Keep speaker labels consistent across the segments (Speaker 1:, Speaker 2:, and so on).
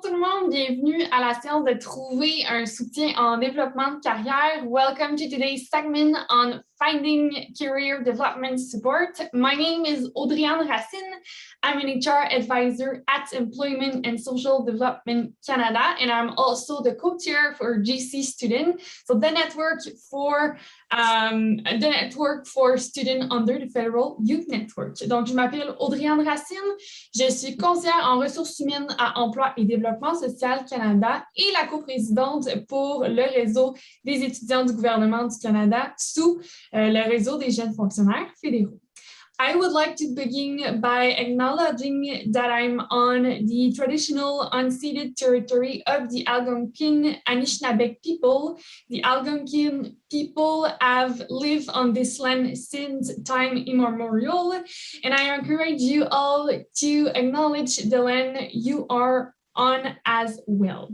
Speaker 1: Bonjour tout le monde, bienvenue à la séance de trouver un soutien en développement de carrière. Welcome to today's segment on finding career development support. My name is Audriane Racine. I'm an HR advisor at Employment and Social Development Canada, and I'm also the co-chair for GC Student, so the network for students under the Federal Youth Network. Donc, je m'appelle Audriane Racine, je suis conseillère en ressources humaines à Emploi et Développement social Canada et la coprésidente pour le réseau des étudiants du gouvernement du Canada sous le réseau des jeunes fonctionnaires fédéraux. I would like to begin by acknowledging that I'm on the traditional unceded territory of the Algonquin Anishinaabeg people. The Algonquin people have lived on this land since time immemorial, and I encourage you all to acknowledge the land you are on as well.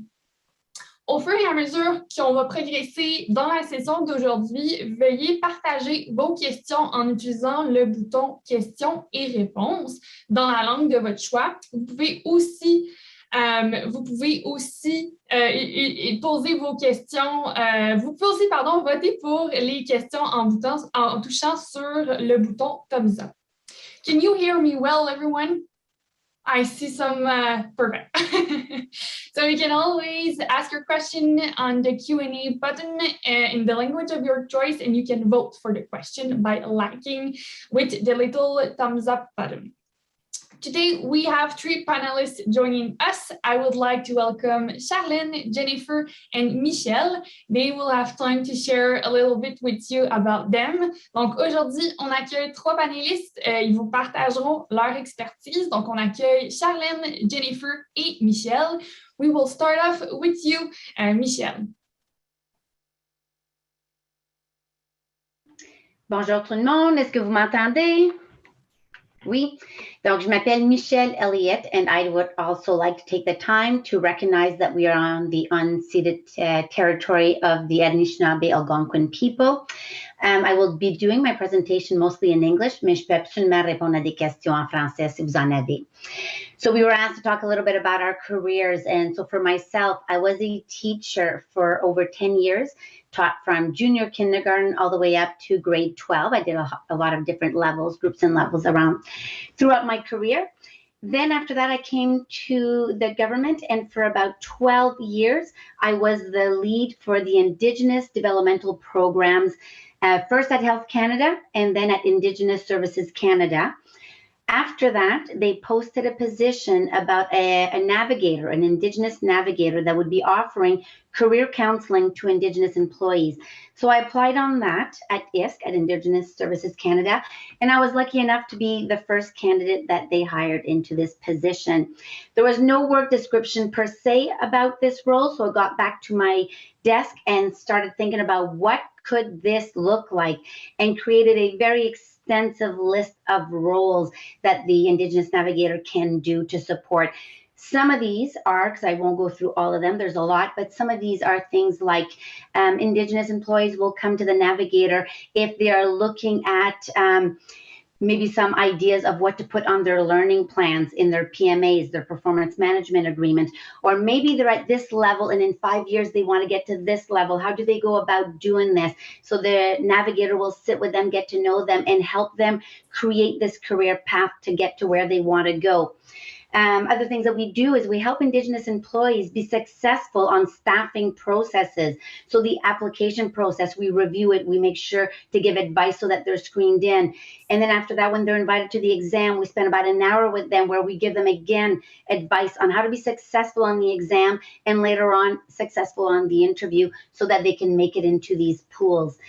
Speaker 1: Au fur et à mesure qu'on va progresser dans la session d'aujourd'hui, veuillez partager vos questions en utilisant le bouton questions et réponses dans la langue de votre choix. Vous pouvez aussi poser vos questions. Vous pouvez aussi, voter pour les questions en touchant sur le bouton thumbs up. Can you hear me well, everyone? I see some, perfect. So you can always ask your question on the Q&A button in the language of your choice, and you can vote for the question by liking with the little thumbs up button. Today, we have three panelists joining us. I would like to welcome Charlène, Jennifer, and Michel. They will have time to share a little bit with you about them. Donc, aujourd'hui, on accueille trois panélistes. Ils vous partageront leur expertise. Donc, on accueille Charlène, Jennifer et Michel. We will start off with you, Michel.
Speaker 2: Bonjour tout le monde, est-ce que vous m'entendez? Oui, donc je m'appelle Michelle Elliott, and I would also like to take the time to recognize that we are on the unceded territory of the Anishinaabe Algonquin people. I will be doing my presentation mostly in English, mais je peux absolument répondre à des questions en français si vous en avez. So we were asked to talk a little bit about our careers, and so for myself, I was a teacher for over 10 years, taught from junior kindergarten all the way up to grade 12. I did a lot of different levels, groups and levels throughout my career. Then after that, I came to the government, and for about 12 years, I was the lead for the Indigenous developmental programs, first at Health Canada and then at Indigenous Services Canada. After that, they posted a position about a navigator, an Indigenous navigator that would be offering career counseling to Indigenous employees. So I applied on that at ISC, at Indigenous Services Canada, and I was lucky enough to be the first candidate that they hired into this position. There was no work description per se about this role, so I got back to my desk and started thinking about what could this look like, and created a very extensive list of roles that the Indigenous Navigator can do to support. Some of these are, because I won't go through all of them, there's a lot, but some of these are things like Indigenous employees will come to the Navigator if they are looking at maybe some ideas of what to put on their learning plans in their PMAs, their performance management agreements, or maybe they're at this level and in 5 years they want to get to this level. How do they go about doing this? So the navigator will sit with them, get to know them, and help them create this career path to get to where they want to go. Other things that we do is we help Indigenous employees be successful on staffing processes. So the application process, we review it, we make sure to give advice so that they're screened in. And then after that, when they're invited to the exam, we spend about an hour with them where we give them again advice on how to be successful on the exam and later on successful on the interview so that they can make it into these pools.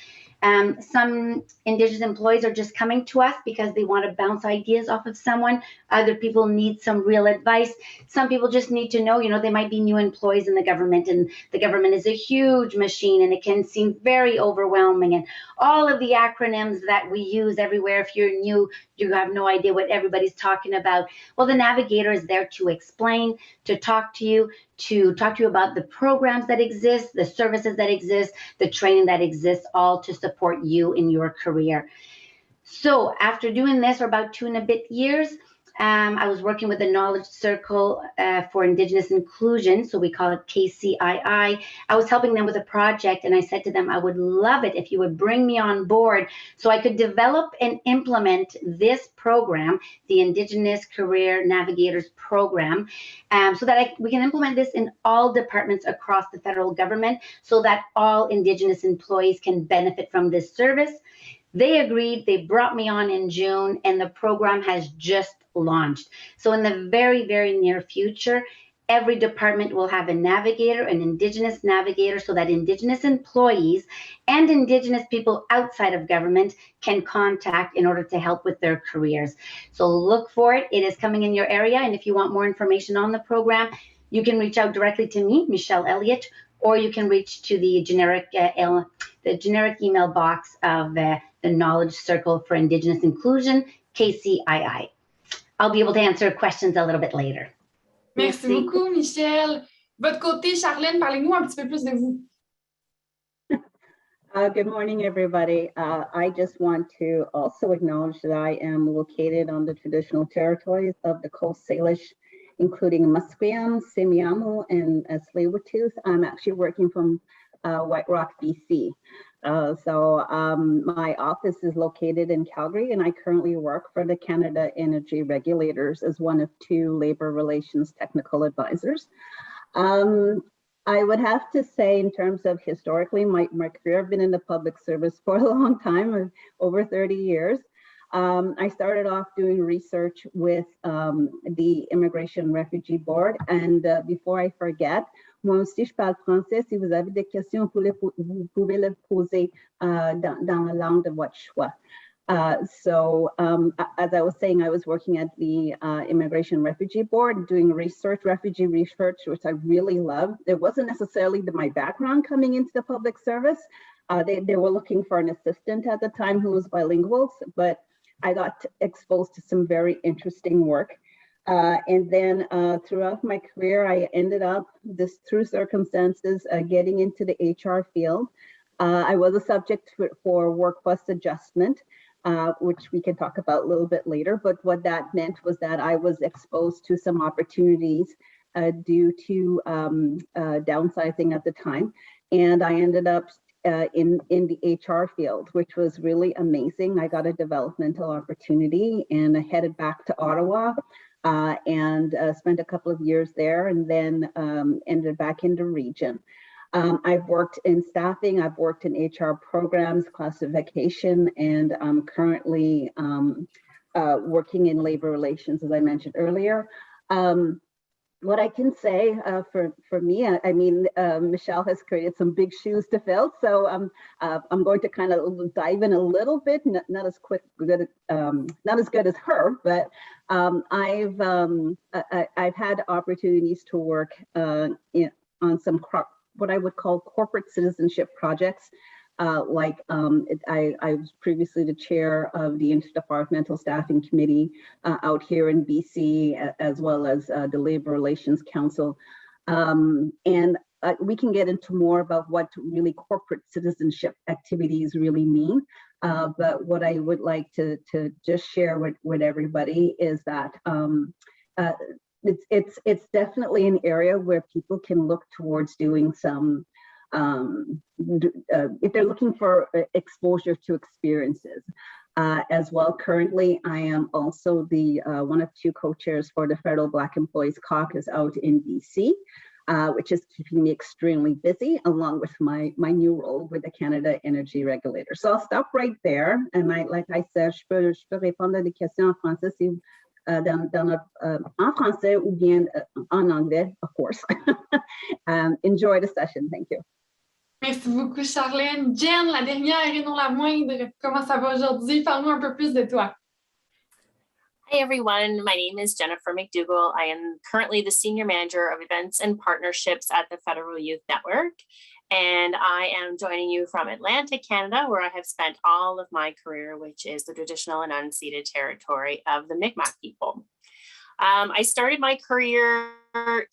Speaker 2: Some Indigenous employees are just coming to us because they want to bounce ideas off of someone. Other people need some real advice. Some people just need to know, they might be new employees in the government, and the government is a huge machine and it can seem very overwhelming. And all of the acronyms that we use everywhere, if you're new, you have no idea what everybody's talking about. Well, the navigator is there to explain, to talk to you about the programs that exist, the services that exist, the training that exists, all to support you in your career. So after doing this for about 2 and a bit years, I was working with the Knowledge Circle for Indigenous Inclusion, so we call it KCII. I was helping them with a project, and I said to them, I would love it if you would bring me on board so I could develop and implement this program, the Indigenous Career Navigators Program, so that we can implement this in all departments across the federal government so that all Indigenous employees can benefit from this service. They agreed, they brought me on in June, and the program has just launched. So in the very, very near future, every department will have a navigator, an Indigenous navigator, so that Indigenous employees and Indigenous people outside of government can contact in order to help with their careers. So look for it. It is coming in your area. And if you want more information on the program, you can reach out directly to me, Michelle Elliott, or you can reach to the generic email box of the Knowledge Circle for Indigenous Inclusion, KCII. I'll be able to answer questions a little bit later.
Speaker 1: Merci beaucoup, Michelle. Votre côté, Charlène, parlez-nous un petit peu plus de vous.
Speaker 3: Good morning, everybody. I just want to also acknowledge that I am located on the traditional territories of the Coast Salish, including Musqueam, Semiahmoo, and Tsleil-Waututh. I'm actually working from White Rock, BC. My office is located in Calgary, and I currently work for the Canada Energy Regulators as one of 2 labor relations technical advisors. I would have to say, in terms of historically, my career, I've been in the public service for a long time, over 30 years. I started off doing research with the Immigration Refugee Board, and before I forget, moi aussi je parle français. Si vous avez des questions, vous pouvez les poser dans la langue de votre choix. As I was saying, I was working at the Immigration Refugee Board doing refugee research, which I really loved. It wasn't necessarily my background coming into the public service. They were looking for an assistant at the time who was bilingual, but I got exposed to some very interesting work. And then throughout my career, I ended up, through circumstances, getting into the HR field. I was a subject for workforce adjustment, which we can talk about a little bit later. But what that meant was that I was exposed to some opportunities due to downsizing at the time. And I ended up in the HR field, which was really amazing. I got a developmental opportunity and I headed back to Ottawa and spent a couple of years there, and then ended back in the region. I've worked in staffing, I've worked in HR programs, classification, and I'm currently working in labor relations, as I mentioned earlier. What I can say for me, I mean, Michelle has created some big shoes to fill, so I'm going to kind of dive in a little bit, not as good as her, but I've had opportunities to work on some what I would call corporate citizenship projects. I was previously the chair of the Interdepartmental Staffing Committee out here in BC, as well as the Labor Relations Council. And we can get into more about what really corporate citizenship activities really mean. But what I would like to just share with everybody is that it's definitely an area where people can look towards doing some, if they're looking for exposure to experiences. As well, currently, I am also the one of 2 co-chairs for the Federal Black Employees Caucus out in BC, which is keeping me extremely busy, along with my new role with the Canada Energy Regulator. So I'll stop right there. And like I said, je peux répondre à des questions en français si en français ou bien en anglais, of course. Enjoy the session. Thank you.
Speaker 1: Merci beaucoup, Charlène. Jen, la dernière et non la moindre, comment ça va aujourd'hui? Parle-nous un peu plus de toi.
Speaker 4: Hi, everyone. My name is Jennifer McDougall. I am currently the Senior Manager of Events and Partnerships at the Federal Youth Network. And I am joining you from Atlantic, Canada, where I have spent all of my career, which is the traditional and unceded territory of the Mi'kmaq people. I started my career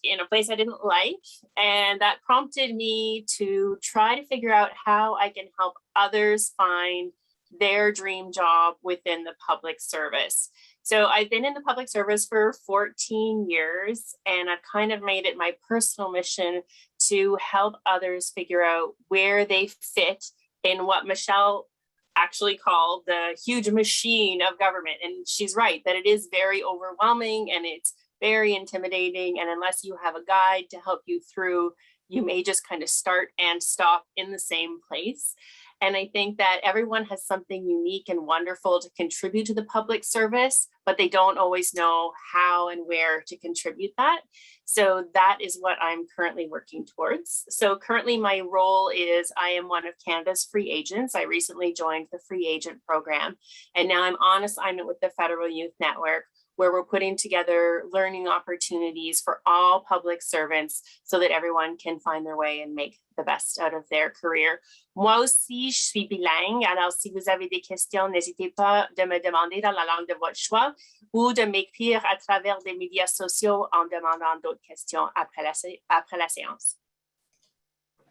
Speaker 4: in a place I didn't like, and that prompted me to try to figure out how I can help others find their dream job within the public service. So I've been in the public service for 14 years, and I've kind of made it my personal mission to help others figure out where they fit in what Michelle actually called the huge machine of government. And she's right that it is very overwhelming and it's very intimidating. And unless you have a guide to help you through, you may just kind of start and stop in the same place. And I think that everyone has something unique and wonderful to contribute to the public service, but they don't always know how and where to contribute that. So that is what I'm currently working towards. So currently my role is I am one of Canada's free agents. I recently joined the free agent program, and now I'm on assignment with the Federal Youth Network, where we're putting together learning opportunities for all public servants so that everyone can find their way and make the best out of their career. Moi aussi, je suis bilingue. Alors, si vous avez des questions, n'hésitez pas de me demander dans la langue de votre choix ou de m'écrire à travers des médias sociaux en demandant d'autres questions après la séance.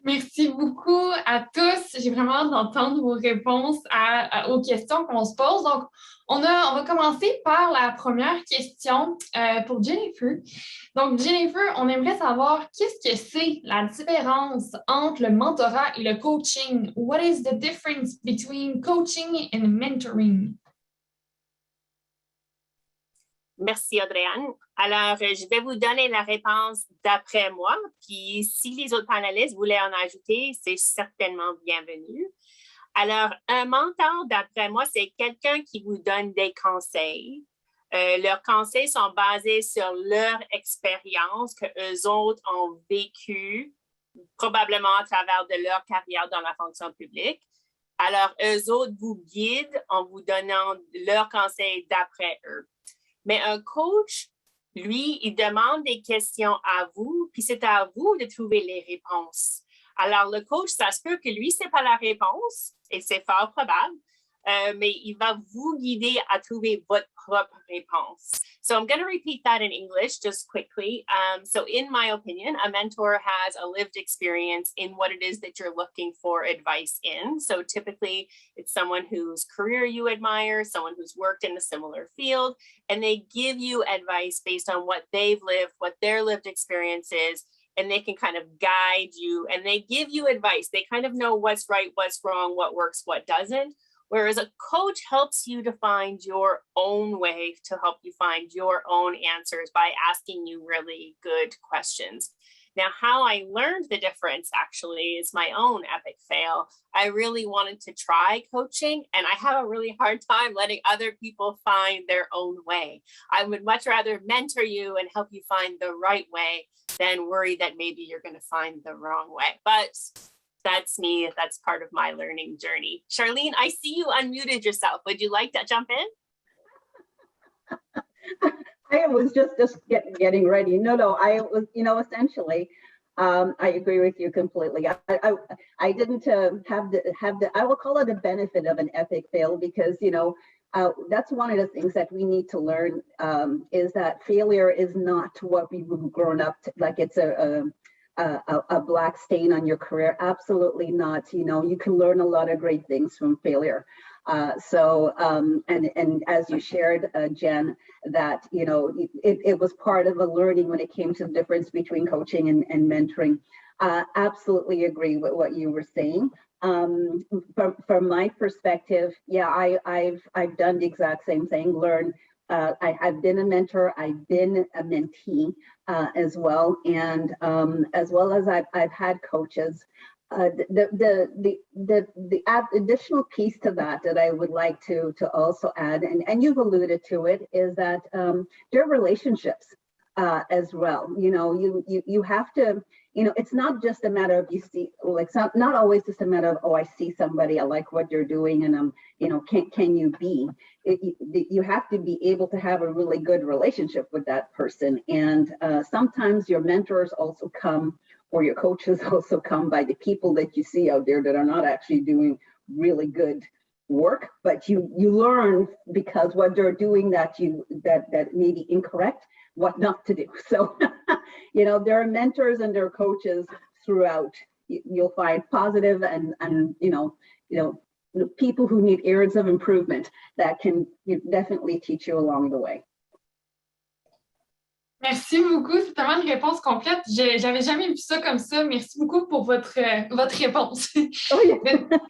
Speaker 1: Merci beaucoup à tous. J'ai vraiment hâte d'entendre vos réponses aux questions qu'on se pose. Donc, on va commencer par la première question pour Jennifer. Donc, Jennifer, on aimerait savoir qu'est-ce que c'est la différence entre le mentorat et le coaching? What is the difference between coaching and mentoring?
Speaker 4: Merci, Audrey-Anne. Alors, je vais vous donner la réponse d'après moi, puis si les autres panélistes voulaient en ajouter, c'est certainement bienvenu. Alors, un mentor, d'après moi, c'est quelqu'un qui vous donne des conseils. Leurs conseils sont basés sur leur expérience que eux autres ont vécue, probablement à travers de leur carrière dans la fonction publique. Alors, eux autres vous guident en vous donnant leurs conseils d'après eux. Mais un coach, lui, il demande des questions à vous, puis c'est à vous de trouver les réponses. Alors, le coach, ça se peut que lui, ce n'est pas la réponse, et c'est fort probable, mais il va vous guider à trouver votre propre réponse. So I'm going to repeat that in English just quickly. So in my opinion, a mentor has a lived experience in what it is that you're looking for advice in. So typically, it's someone whose career you admire, someone who's worked in a similar field, and they give you advice based on what they've lived, what their lived experience is, and they can kind of guide you, and they give you advice. They kind of know what's right, what's wrong, what works, what doesn't. Whereas a coach helps you to find your own way, to help you find your own answers by asking you really good questions. Now, how I learned the difference actually is my own epic fail. I really wanted to try coaching, and I have a really hard time letting other people find their own way. I would much rather mentor you and help you find the right way than worry that maybe you're going to find the wrong way. But that's me. That's part of my learning journey. Charlene, I see you unmuted yourself. Would you like to jump in?
Speaker 3: I was just getting ready. No, I was, essentially, I agree with you completely. I didn't have the, I will call it a benefit of an epic fail because, that's one of the things that we need to learn is that failure is not what we've grown up to, like it's a black stain on your career. Absolutely not. You can learn a lot of great things from failure. And as you shared, Jen, that, it was part of a learning when it came to the difference between coaching and mentoring. Absolutely agree with what you were saying. From my perspective, yeah, I've done the exact same thing, learn. I've been a mentor, I've been a mentee as well, and as well as I've had coaches. The additional piece to that I would like to also add, and you've alluded to it, is that there are relationships as well. You have to. It's not just a matter of you see. Well, it's not always just a matter of, oh, I see somebody, I like what they're doing, and can you be? You have to be able to have a really good relationship with that person, and sometimes your mentors also come, or your coaches also come by the people that you see out there that are not actually doing really good work, but you learn because what they're doing that may be incorrect, what not to do. So, there are mentors and there are coaches throughout. You'll find positive and people who need areas of improvement that can definitely teach you along the way.
Speaker 1: Merci beaucoup. C'est tellement une réponse complète. J'avais jamais vu ça comme ça. Merci beaucoup pour votre réponse.
Speaker 3: Oh, yeah.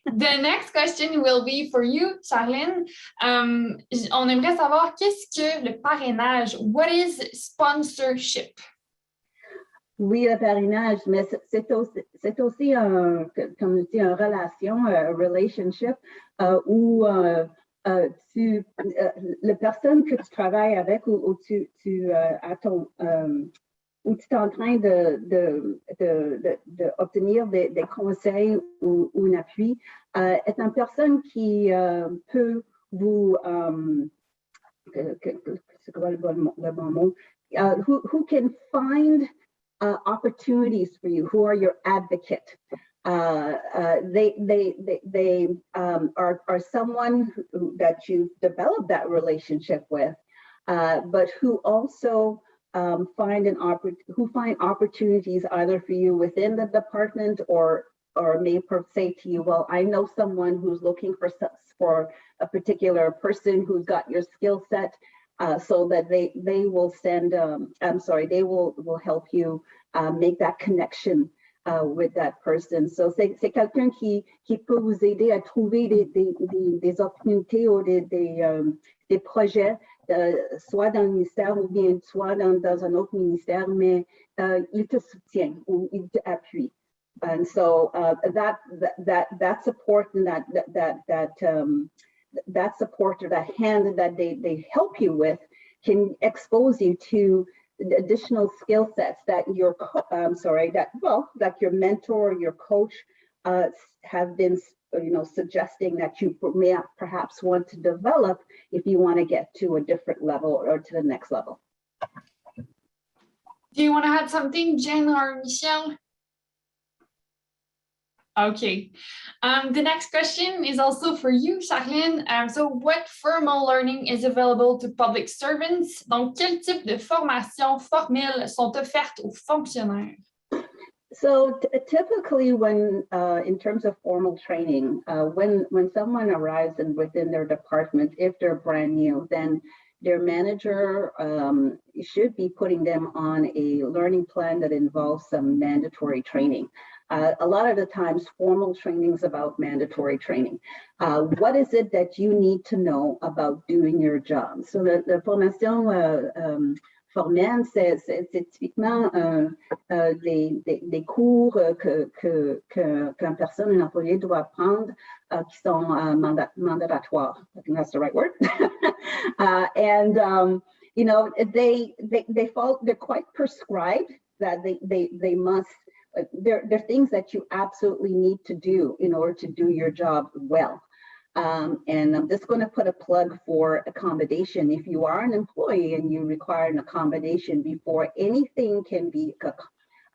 Speaker 1: The next question will be for you, Charlene. On aimerait savoir qu'est-ce que le parrainage? What is sponsorship?
Speaker 3: Oui, le parrainage, mais c'est aussi comme je dis, une relation, relationship, où la personne que tu travailles avec ou tu es en train d'obtenir des conseils ou un appui, est une personne qui peut vous, c'est quoi le bon mot? Who can find opportunities for you, who are your advocate. They are someone that you've developed that relationship with, but who also find opportunities either for you within the department or may say to you, well, I know someone who's looking for a particular person who's got your skill set. So that they will send, they will help you make that connection with that person. So c'est quelqu'un qui peut vous aider à trouver des opportunités ou des projets, soit dans le ministère ou bien soit dans un autre ministère, mais il te soutient ou il t'appuie. And so that support and that support or that hand that they help you with can expose you to additional skill sets that your mentor or your coach have been suggesting that you may perhaps want to develop if you want to get to a different level or to the next level.
Speaker 1: Do you want to add something, Jen or Michelle? Okay. The next question is also for you, Charlene. So what formal learning is available to public servants? Donc, quel type de formations formelles sont offertes aux fonctionnaires?
Speaker 3: So typically when, in terms of formal training, when someone arrives within their department, if they're brand new, then their manager should be putting them on a learning plan that involves some mandatory training. A lot of the times, formal training is about mandatory training. What is it that you need to know about doing your job? So la formation formelle, c'est typiquement des cours qu'une personne, un employé doit prendre qui sont mandatoires. I think that's the right word. They're quite prescribed that they must. They're things that you absolutely need to do in order to do your job well. And I'm just going to put a plug for accommodation. If you are an employee and you require an accommodation before anything can be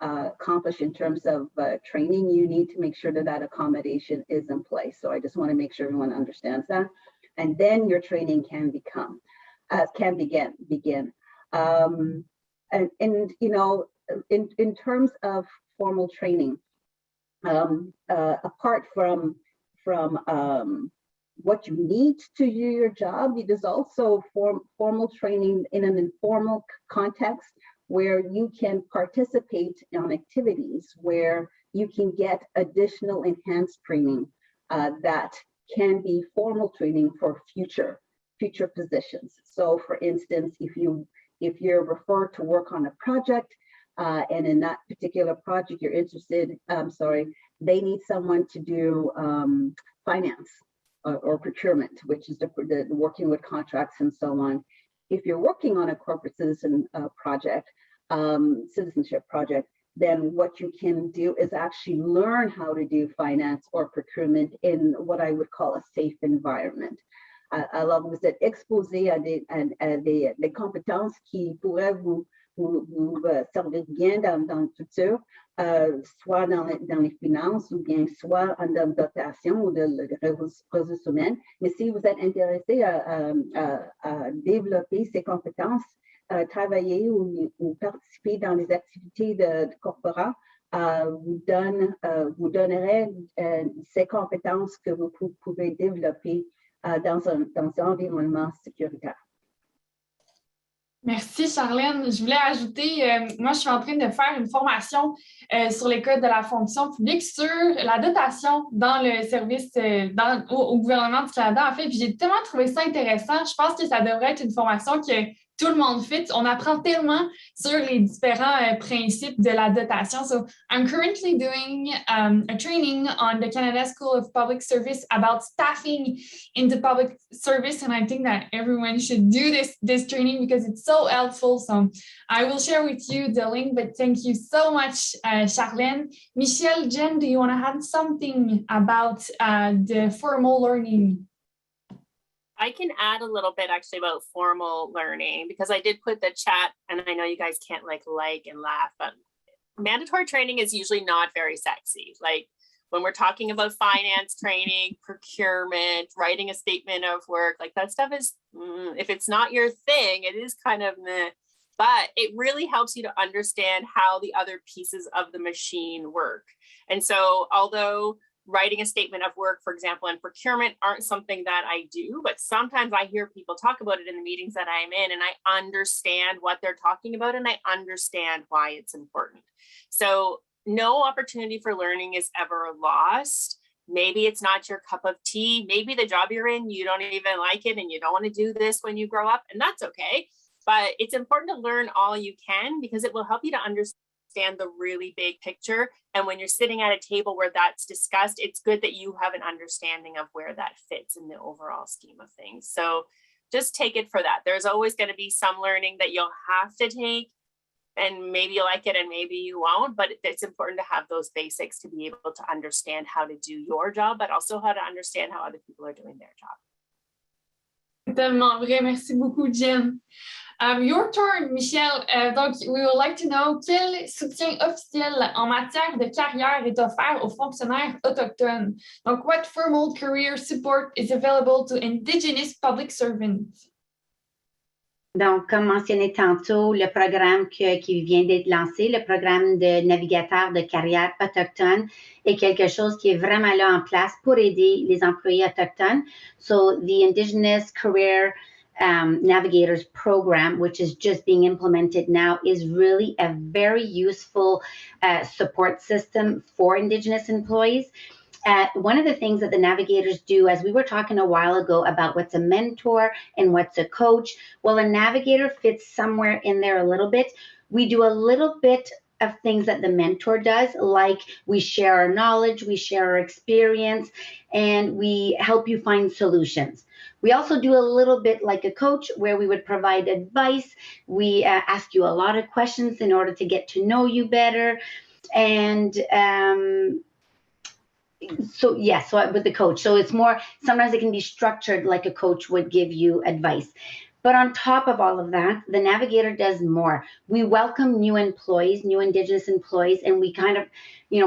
Speaker 3: accomplished in terms of training, you need to make sure that accommodation is in place. So I just want to make sure everyone understands that. And then your training can begin. In terms of formal training, apart from what you need to do your job, it is also formal training in an informal context where you can participate in activities where you can get additional enhanced training that can be formal training for future positions. So for instance, if you're referred to work on a project, and in that particular project you're interested, they need someone to do finance or procurement, which is the working with contracts and so on. If you're working on a corporate citizenship project, then what you can do is actually learn how to do finance or procurement in what I would call a safe environment. Alors, vous êtes exposé à des compétences qui pourraient vous servir bien dans le futur, soit dans les finances ou bien soit en dotation ou de ressources humaines. Mais si vous êtes intéressé à développer ces compétences, travailler ou participer dans les activités de corporat vous donnerait ces compétences que vous pouvez développer dans un environnement sécuritaire.
Speaker 1: Merci, Charlène. Je voulais ajouter, moi, je suis en train de faire une formation sur les codes de la fonction publique sur la dotation dans le service au gouvernement du Canada, en fait. Puis j'ai tellement trouvé ça intéressant. Je pense que ça devrait être une formation que tout le monde fait. On apprend tellement sur les différents principes de la dotation. So I'm currently doing a training on the Canada School of Public Service about staffing in the public service, and I think that everyone should do this training because it's so helpful. So I will share with you the link, but thank you so much, Charlène. Michelle, Jen, do you want to add something about the formal learning?
Speaker 4: I can add a little bit actually about formal learning because I did put the chat, and I know you guys can't like and laugh, but mandatory training is usually not very sexy. Like when we're talking about finance training, procurement, writing a statement of work, like that stuff is, if it's not your thing, it is kind of meh. But it really helps you to understand how the other pieces of the machine work. And so although writing a statement of work, for example, and procurement aren't something that I do, but sometimes I hear people talk about it in the meetings that I'm in, and I understand what they're talking about, and I understand why it's important. So no opportunity for learning is ever lost. Maybe it's not your cup of tea. Maybe the job you're in, you don't even like it, and you don't want to do this when you grow up, and that's okay. But it's important to learn all you can because it will help you to understand the really big picture. And when you're sitting at a table where that's discussed, it's good that you have an understanding of where that fits in the overall scheme of things. So just take it for that. There's always going to be some learning that you'll have to take, and maybe you like it and maybe you won't, but it's important to have those basics to be able to understand how to do your job, but also how to understand how other people are doing their job.
Speaker 1: Tellement vrai. Merci beaucoup, Jen. Your turn, Michel. Donc, we would like to know quel soutien officiel en matière de carrière est offert aux fonctionnaires autochtones. Donc, what formal career support is available to Indigenous public servants?
Speaker 2: Donc, comme mentionné tantôt, le programme qui vient d'être lancé, le programme de navigateur de carrière autochtone, est quelque chose qui est vraiment là en place pour aider les employés autochtones. So, the Indigenous Career Navigators program, which is just being implemented now, is really a very useful support system for Indigenous employees. One of the things that the navigators do, as we were talking a while ago about what's a mentor and what's a coach, well, a navigator fits somewhere in there a little bit. We do a little bit of things that the mentor does, like we share our knowledge, we share our experience, and we help you find solutions. We also do a little bit like a coach where we would provide advice. We ask you a lot of questions in order to get to know you better. And so with the coach. So it's more, sometimes it can be structured like a coach would give you advice. But on top of all of that, the navigator does more. We welcome new employees, new Indigenous employees, and we kind of,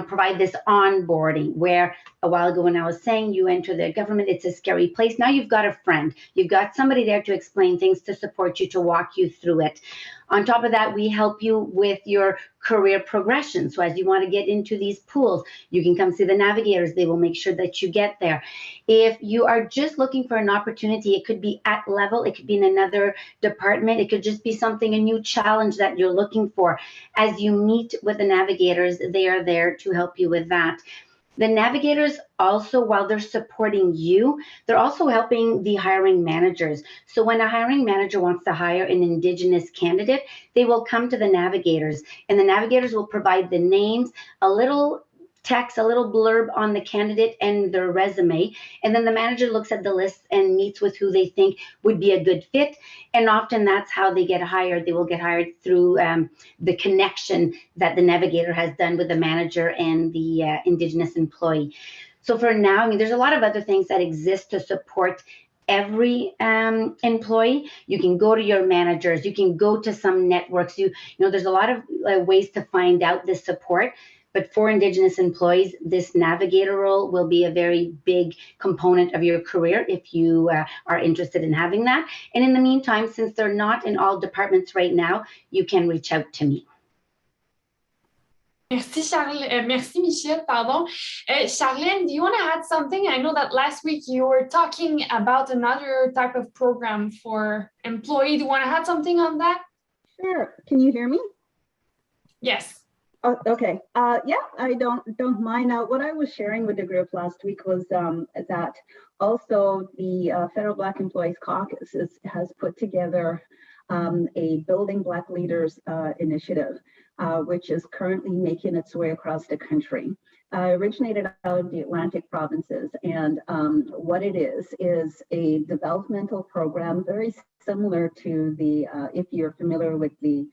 Speaker 2: provide this onboarding where a while ago when I was saying you enter the government, it's a scary place. Now you've got a friend. You've got somebody there to explain things, to support you, to walk you through it. On top of that, we help you with your career progression. So as you want to get into these pools, you can come see the navigators. They will make sure that you get there. If you are just looking for an opportunity, it could be at level, it could be in another department, it could just be something, a new challenge that you're looking for. As you meet with the navigators, they are there to help you with that. The navigators also, while they're supporting you, they're also helping the hiring managers. So when a hiring manager wants to hire an Indigenous candidate, they will come to the navigators, and the navigators will provide the names, a little text, a little blurb on the candidate and their resume. And then the manager looks at the list and meets with who they think would be a good fit. And often that's how they get hired. They will get hired through the connection that the navigator has done with the manager and the Indigenous employee. So for now, there's a lot of other things that exist to support every employee. You can go to your managers. You can go to some networks. There's a lot of ways to find out this support. But for Indigenous employees, this navigator role will be a very big component of your career if you are interested in having that. And in the meantime, since they're not in all departments right now, you can reach out to me.
Speaker 1: Merci Michelle, pardon. Charlène, do you want to add something? I know that last week you were talking about another type of program for employee. Do you want to add something on that?
Speaker 3: Sure. Can you hear me?
Speaker 1: Yes.
Speaker 3: Oh, okay. Yeah, I don't mind. What I was sharing with the group last week was that also the Federal Black Employees Caucus has put together a Building Black Leaders initiative, which is currently making its way across the country. Originated out of the Atlantic provinces, and what it is a developmental program very similar to the, if you're familiar with the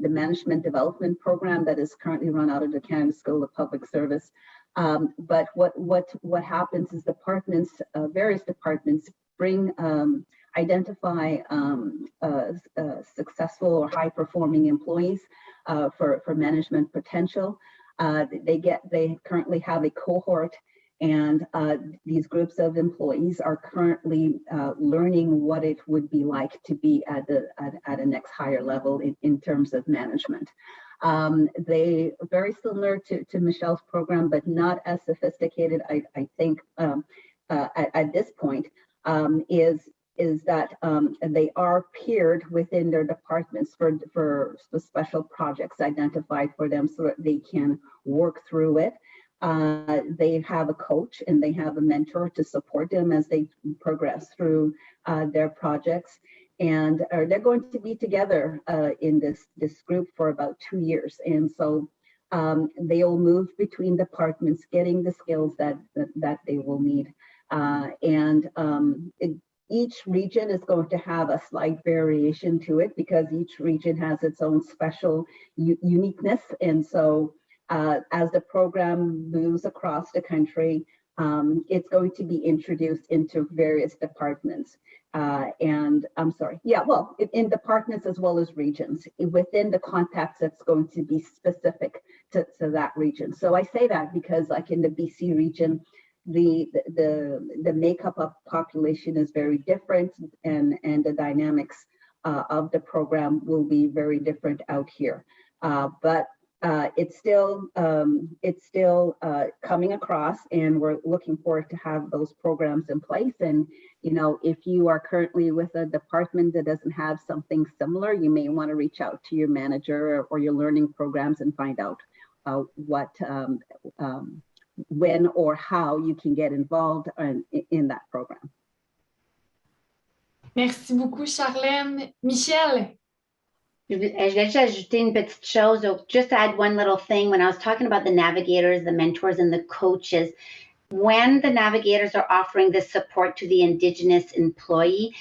Speaker 3: management development program that is currently run out of the Canada School of Public Service. But what happens is departments, various departments bring, identify successful or high performing employees for management potential. They currently have a cohort, and these groups of employees are currently learning what it would be like to be at a next higher level in terms of management. They very similar to Michelle's program, but not as sophisticated, I think, at this point, is that they are peered within their departments for special projects identified for them so that they can work through it. They have a coach and they have a mentor to support them as they progress through their projects. And they're going to be together in this group for about 2 years. And so they'll move between departments, getting the skills that they will need. Each region is going to have a slight variation to it because each region has its own special uniqueness. And so as the program moves across the country, it's going to be introduced into various departments. In departments as well as regions within the context that's going to be specific to that region. So I say that because like in the BC region, the makeup of population is very different, and the dynamics of the program will be very different out here. But it's still coming across, and we're looking forward to have those programs in place. And if you are currently with a department that doesn't have something similar, you may want to reach out to your manager or your learning programs and find out when or how you can get involved in that program.
Speaker 1: Merci beaucoup, Charlène. Michelle?
Speaker 2: Je vais juste ajouter une petite chose. So just to add one little thing, when I was talking about the navigators, the mentors, and the coaches, when the navigators are offering this support to the Indigenous employee,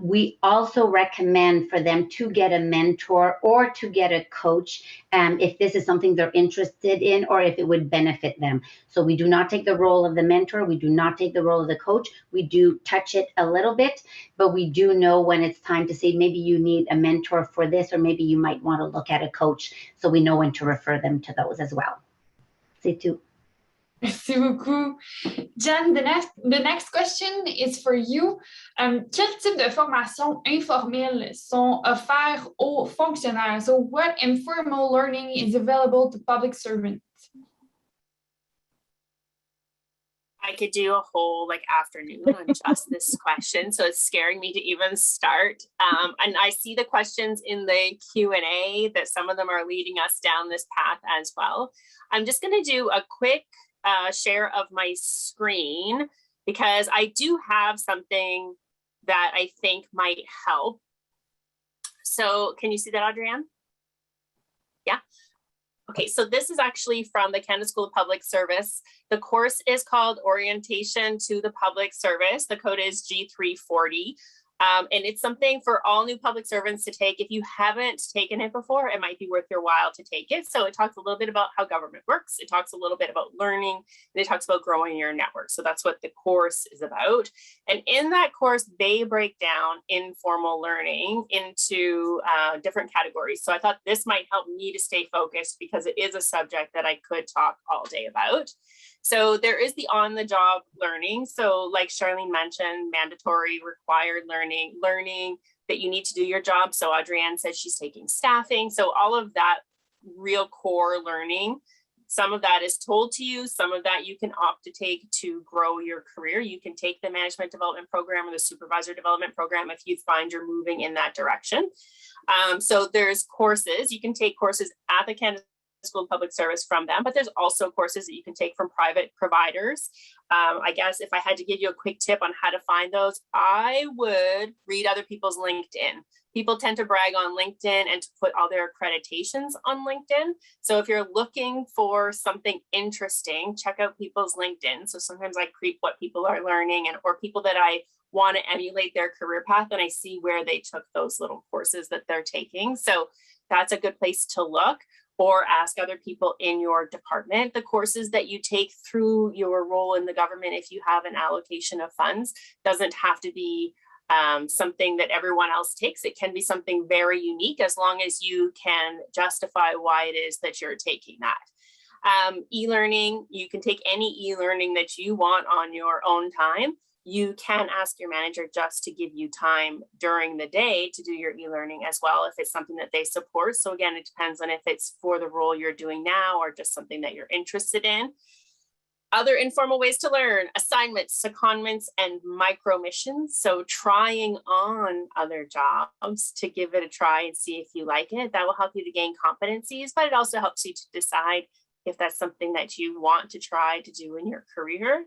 Speaker 2: we also recommend for them to get a mentor or to get a coach if this is something they're interested in or if it would benefit them. So we do not take the role of the mentor. We do not take the role of the coach. We do touch it a little bit, but we do know when it's time to say maybe you need a mentor for this, or maybe you might want to look at a coach. So we know when to refer them to those as well. C'est tout.
Speaker 1: Merci beaucoup. Jen, the next question is for you. Quel type de formation informelle sont offerts aux fonctionnaires? So what informal learning is available to public servants?
Speaker 4: I could do a whole afternoon on just this question, so it's scaring me to even start. And I see the questions in the Q&A that some of them are leading us down this path as well. I'm just going to do a quick share of my screen because I do have something that I think might help. So can you see that, Adrienne? Yeah. Okay, so this is actually from the Canada School of Public Service. The course is called Orientation to the Public Service. The code is G340. And it's something for all new public servants to take. If you haven't taken it before, it might be worth your while to take it. So it talks a little bit about how government works. It talks a little bit about learning, and it talks about growing your network. So that's what the course is about. And in that course, they break down informal learning into different categories. So I thought this might help me to stay focused because it is a subject that I could talk all day about. So there is the on-the-job learning. So like Charlene mentioned, mandatory required learning that you need to do your job. So Adrienne said she's taking staffing. So all of that real core learning. Some of that is told to you. Some of that you can opt to take to grow your career. You can take the management development program or the supervisor development program if you find you're moving in that direction. So there's courses. You can take courses at the Canada School of Public Service from them, but there's also courses that you can take from private providers. I guess if I had to give you a quick tip on how to find those, I would read other people's LinkedIn. People tend to brag on LinkedIn and to put all their accreditations on LinkedIn. So if you're looking for something interesting, check out people's LinkedIn. So sometimes I creep what people are learning or people that I want to emulate their career path, and I see where they took those little courses that they're taking. So that's a good place to look, or ask other people in your department. The courses that you take through your role in the government, if you have an allocation of funds, doesn't have to be something that everyone else takes. It can be something very unique as long as you can justify why it is that you're taking that. E-learning, you can take any e-learning that you want on your own time. You can ask your manager just to give you time during the day to do your e-learning as well, if it's something that they support. So again, it depends on if it's for the role you're doing now or just something that you're interested in. Other informal ways to learn: assignments, secondments, and micro missions. So trying on other jobs to give it a try and see if you like it. That will help you to gain competencies, but it also helps you to decide if that's something that you want to try to do in your career.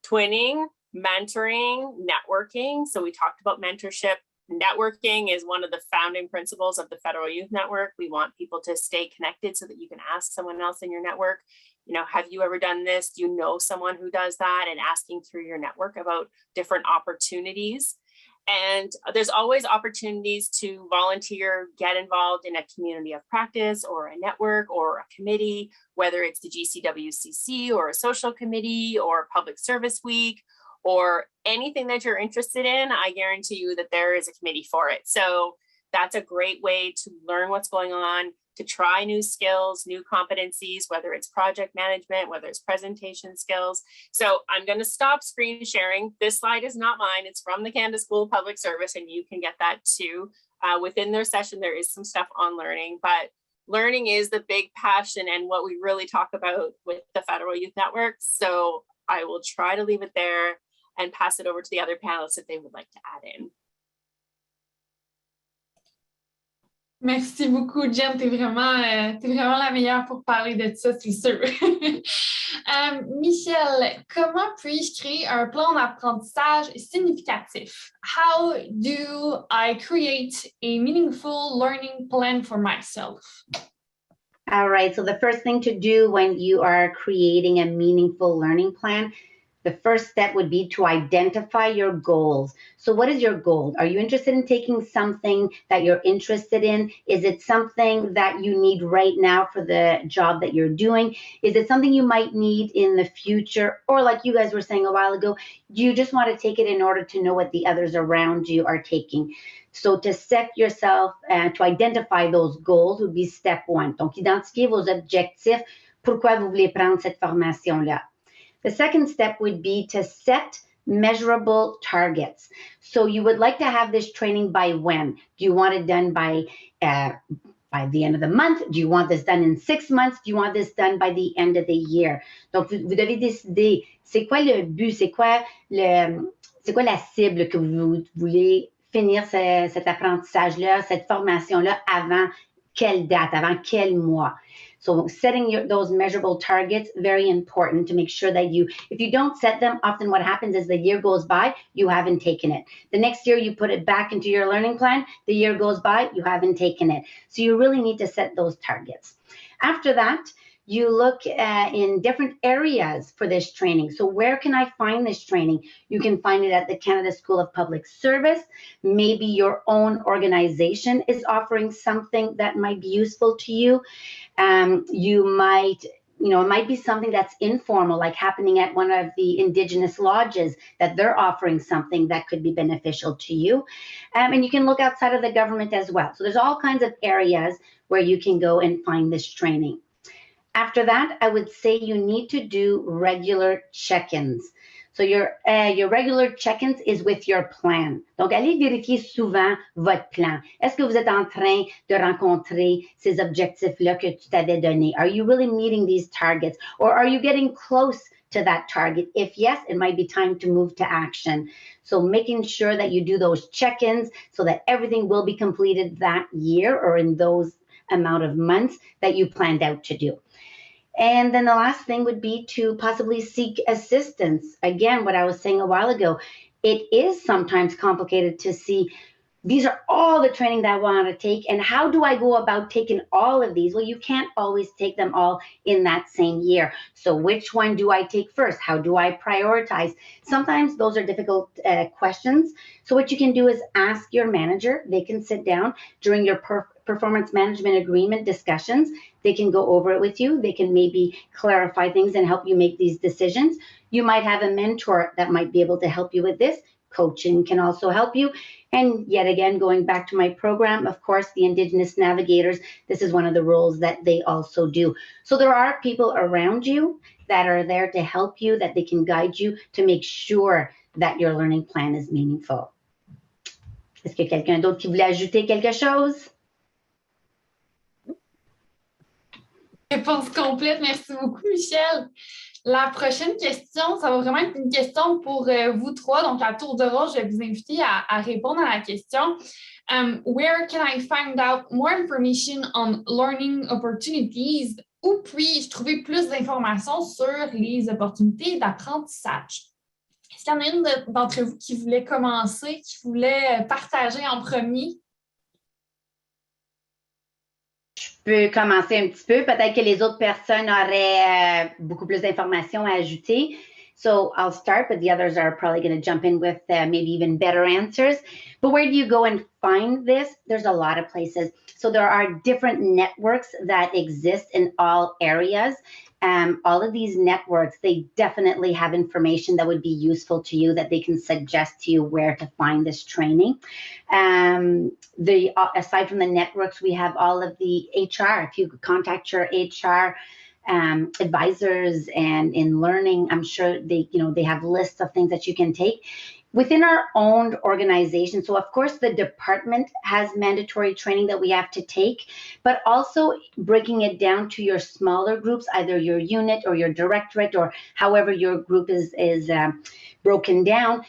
Speaker 4: Twinning, mentoring, networking. So we talked about mentorship. Networking is one of the founding principles of the Federal Youth Network. We want people to stay connected so that you can ask someone else in your network, have you ever done this? Do you know someone who does that? And asking through your network about different opportunities. And there's always opportunities to volunteer, get involved in a community of practice or a network or a committee, whether it's the GCWCC or a social committee or public service week or anything that you're interested in. I guarantee you that there is a committee for it. So that's a great way to learn what's going on, to try new skills, new competencies, whether it's project management, whether it's presentation skills. So I'm going to stop screen sharing. This slide is not mine. It's from the Canada School of Public Service, and you can get that too. Within their session, there is some stuff on learning, but learning is the big passion and what we really talk about with the Federal Youth Network. So I will try to leave it there and pass it over to the other panelists if they would like to add in.
Speaker 1: Merci beaucoup, Jen. T'es vraiment la meilleure pour parler de ça, c'est sûr. Michel, comment puis-je créer un plan d'apprentissage significatif? How do I create a meaningful learning plan for myself?
Speaker 2: All right, so the first thing to do when you are creating a meaningful learning plan, the first step would be to identify your goals. So what is your goal? Are you interested in taking something that you're interested in? Is it something that you need right now for the job that you're doing? Is it something you might need in the future? Or like you guys were saying a while ago, do you just want to take it in order to know what the others around you are taking? So to set yourself and to identify those goals would be step one. Donc, identifier vos objectifs, pourquoi vous voulez prendre cette formation-là. The second step would be to set measurable targets. So you would like to have this training by when? Do you want it done by the end of the month? Do you want this done in 6 months? Do you want this done by the end of the year? Donc, vous devez décider, c'est quoi le but? C'est quoi la cible que vous voulez finir cet apprentissage-là, cette formation-là avant quelle date, avant quel mois? So setting those measurable targets, very important to make sure that if you don't set them, often what happens is the year goes by, you haven't taken it. The next year you put it back into your learning plan, the year goes by, you haven't taken it. So you really need to set those targets. After that, you look in different areas for this training. So where can I find this training? You can find it at the Canada School of Public Service. Maybe your own organization is offering something that might be useful to you. It might be something that's informal, like happening at one of the Indigenous lodges, that they're offering something that could be beneficial to you. And you can look outside of the government as well. So there's all kinds of areas where you can go and find this training. After that, I would say you need to do regular check-ins. So your regular check-ins is with your plan. Donc, allez vérifier souvent votre plan. Est-ce que vous êtes en train de rencontrer ces objectifs-là que tu t'avais donnés? Are you really meeting these targets? Or are you getting close to that target? If yes, it might be time to move to action. So making sure that you do those check-ins so that everything will be completed that year or in those amount of months that you planned out to do. And then the last thing would be to possibly seek assistance. Again, what I was saying a while ago, it is sometimes complicated to see these are all the training that I want to take, and how do I go about taking all of these? Well, you can't always take them all in that same year. So which one do I take first? How do I prioritize? Sometimes those are difficult questions. So what you can do is ask your manager. They can sit down during your performance management agreement discussions. They can go over it with you. They can maybe clarify things and help you make these decisions. You might have a mentor that might be able to help you with this. Coaching can also help you. And yet again, going back to my program, of course, the Indigenous navigators, this is one of the roles that they also do. So there are people around you that are there to help you, that they can guide you to make sure that your learning plan is meaningful. Est-ce qu'il y a quelqu'un d'autre qui voulait ajouter quelque chose?
Speaker 1: Réponse complète. Merci beaucoup, Michel. La prochaine question, ça va vraiment être une question pour vous trois. Donc, à tour de rôle, je vais vous inviter à répondre à la question. Where can I find out more information on learning opportunities? Où puis-je trouver plus d'informations sur les opportunités d'apprentissage? Est-ce qu'il y en a une d'entre vous qui voulait commencer, qui voulait partager en premier?
Speaker 2: Je peux commencer un petit peu. Peut-être que les autres personnes auraient beaucoup plus d'informations à ajouter. So I'll start, but the others are probably going to jump in with maybe even better answers. But where do you go and find this? There's a lot of places. So there are different networks that exist in all areas. All of these networks, they definitely have information that would be useful to you, that they can suggest to you where to find this training. Aside from the networks, we have all of the HR. If you contact your HR advisors and in learning, I'm sure they have lists of things that you can take. Within our own organization, so of course the department has mandatory training that we have to take, but also breaking it down to your smaller groups, either your unit or your directorate or however your group is broken down.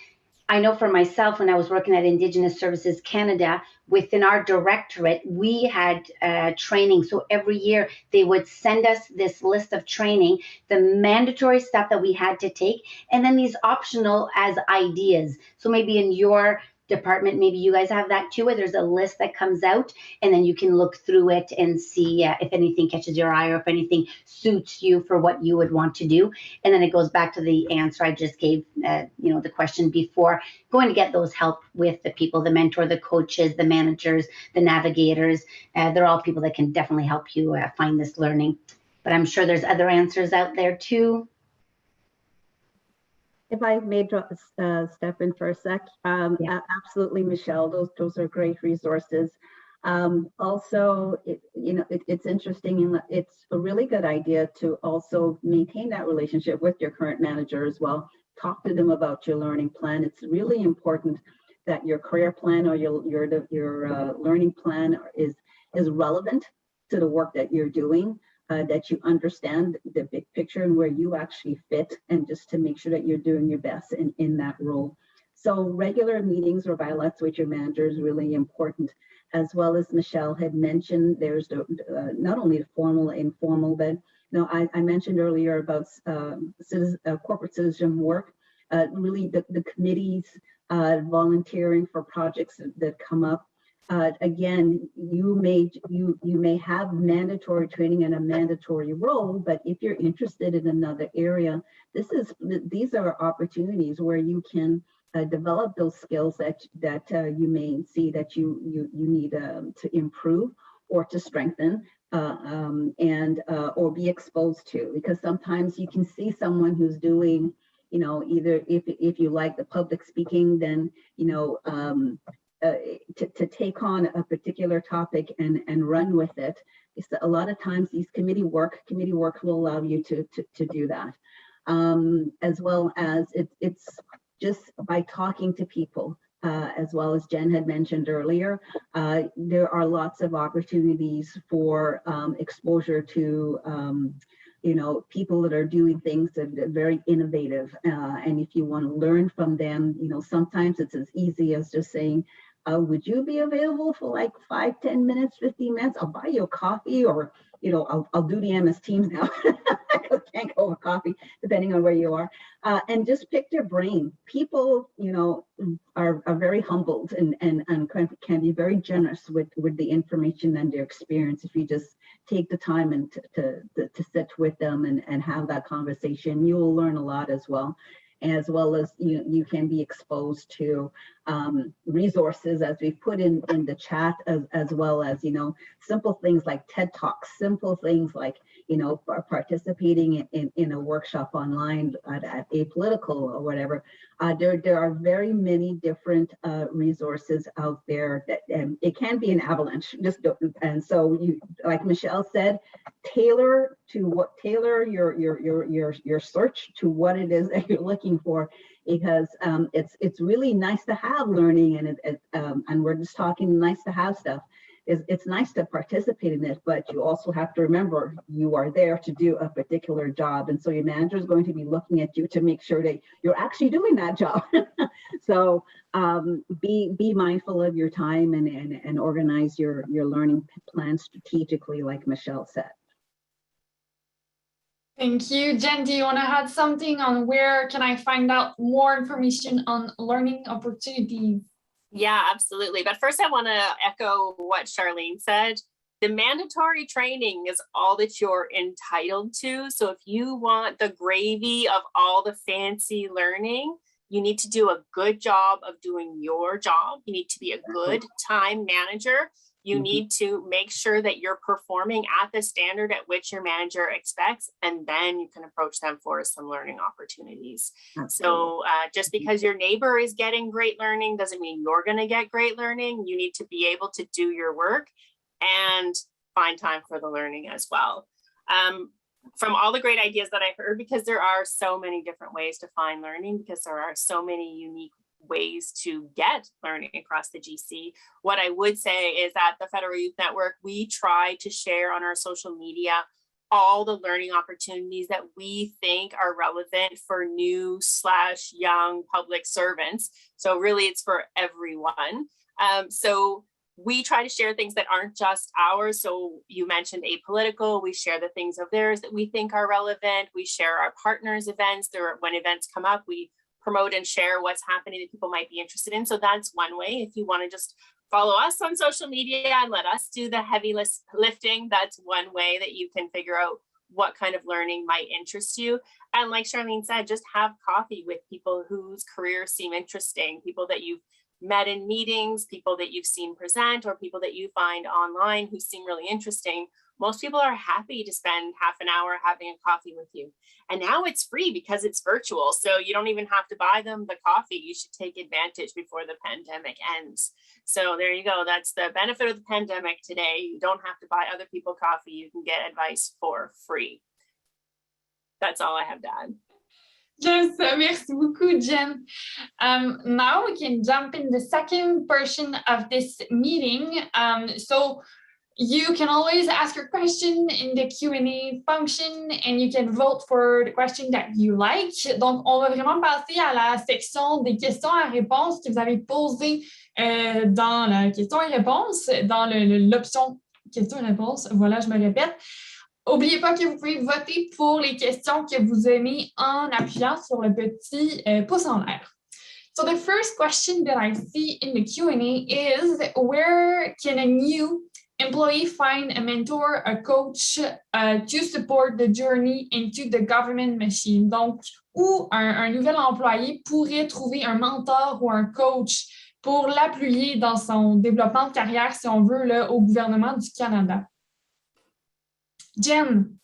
Speaker 2: I know for myself, when I was working at Indigenous Services Canada, within our directorate, we had training. So every year they would send us this list of training, the mandatory stuff that we had to take, and then these optional as ideas. So maybe in your department, maybe you guys have that too, where there's a list that comes out and then you can look through it and see if anything catches your eye or if anything suits you for what you would want to do. And then it goes back to the answer I just gave, the question before, going to get those help with the people, the mentor, the coaches, the managers, the navigators. They're all people that can definitely help you find this learning. But I'm sure there's other answers out there too.
Speaker 3: If I may step in for a sec, absolutely, Michelle, those are great resources. Also, it's interesting, and it's a really good idea to also maintain that relationship with your current manager as well. Talk to them about your learning plan. It's really important that your career plan or your learning plan is relevant to the work that you're doing. That you understand the big picture and where you actually fit, and just to make sure that you're doing your best in that role. So regular meetings or dialogues with your manager is really important. As well as Michelle had mentioned, there's not only the formal, informal, but I mentioned earlier about corporate citizen work, really the committees, volunteering for projects that come up. Again, you may have mandatory training and a mandatory role, but if you're interested in another area, these are opportunities where you can develop those skills that you may see that you need to improve or to strengthen and or be exposed to, because sometimes you can see someone who's doing, either if you like the public speaking, then to take on a particular topic and run with it. A lot of times these committee work will allow you to do that. as well as it's just by talking to people. As well as Jen had mentioned earlier, there are lots of opportunities for exposure to people that are doing things that are very innovative. And if you want to learn from them, sometimes it's as easy as just saying, would you be available for like 5, 10 minutes, 15 minutes? I'll buy you a coffee, or, I'll do the MS Teams now. I can't go over coffee, depending on where you are. And just pick their brain. People, are very humbled and can be very generous with the information and their experience if you just take the time and to sit with them and have that conversation. You will learn a lot as well as you can be exposed to resources, as we've put in the chat, as well as simple things like TED Talks, simple things like participating in a workshop online at Apolitical or whatever. There are very many different resources out there that it can be an avalanche. And so you, like Michelle said, tailor your search to what it is that you're looking for, because it's really nice to have learning, and we're just talking nice to have stuff. It's nice to participate in it, but you also have to remember you are there to do a particular job. And so your manager is going to be looking at you to make sure that you're actually doing that job. So be mindful of your time and organize your learning plan strategically, like Michelle said.
Speaker 1: Thank you. Jen, do you want to add something on where can I find out more information on learning opportunities?
Speaker 4: Yeah, absolutely. But first, I want to echo what Charlene said. The mandatory training is all that you're entitled to. So if you want the gravy of all the fancy learning, you need to do a good job of doing your job. You need to be a good time manager. You need to make sure that you're performing at the standard at which your manager expects, and then you can approach them for some learning opportunities. So just because your neighbor is getting great learning doesn't mean you're going to get great learning. You need to be able to do your work and find time for the learning as well. From all the great ideas that I've heard, because there are so many different ways to find learning, because there are so many unique ways to get learning across the GC. What I would say is that the Federal Youth Network, we try to share on our social media all the learning opportunities that we think are relevant for new/young public servants. So really it's for everyone. So we try to share things that aren't just ours. So you mentioned Apolitical. We share the things of theirs that we think are relevant. We share our partners' events. When events come up, we promote and share what's happening that people might be interested in. So that's one way. If you want to just follow us on social media and let us do the heavy lifting, that's one way that you can figure out what kind of learning might interest you. And like Charlene said, just have coffee with people whose careers seem interesting, people that you've met in meetings, people that you've seen present, or people that you find online who seem really interesting. Most people are happy to spend half an hour having a coffee with you. And now it's free because it's virtual. So you don't even have to buy them the coffee. You should take advantage before the pandemic ends. So there you go. That's the benefit of the pandemic today. You don't have to buy other people coffee. You can get advice for free. That's all I have to add.
Speaker 1: Yes, merci beaucoup, Jen. Now we can jump in the second portion of this meeting. So you can always ask your question in the Q&A function and you can vote for the question that you like. Donc, on va vraiment passer à la section des questions à réponse que vous avez posées dans la question et réponse, dans l'option question et réponse. Voilà, je me répète. N'oubliez pas que vous pouvez voter pour les questions que vous aimez en appuyant sur le petit pouce en l'air. So the first question that I see in the Q&A is, where can a new employee find a mentor, a coach to support the journey into the government machine? Donc, où un nouvel employé pourrait trouver un mentor ou un coach pour l'appuyer dans son développement de carrière, si on veut, là, au gouvernement du Canada? Jen.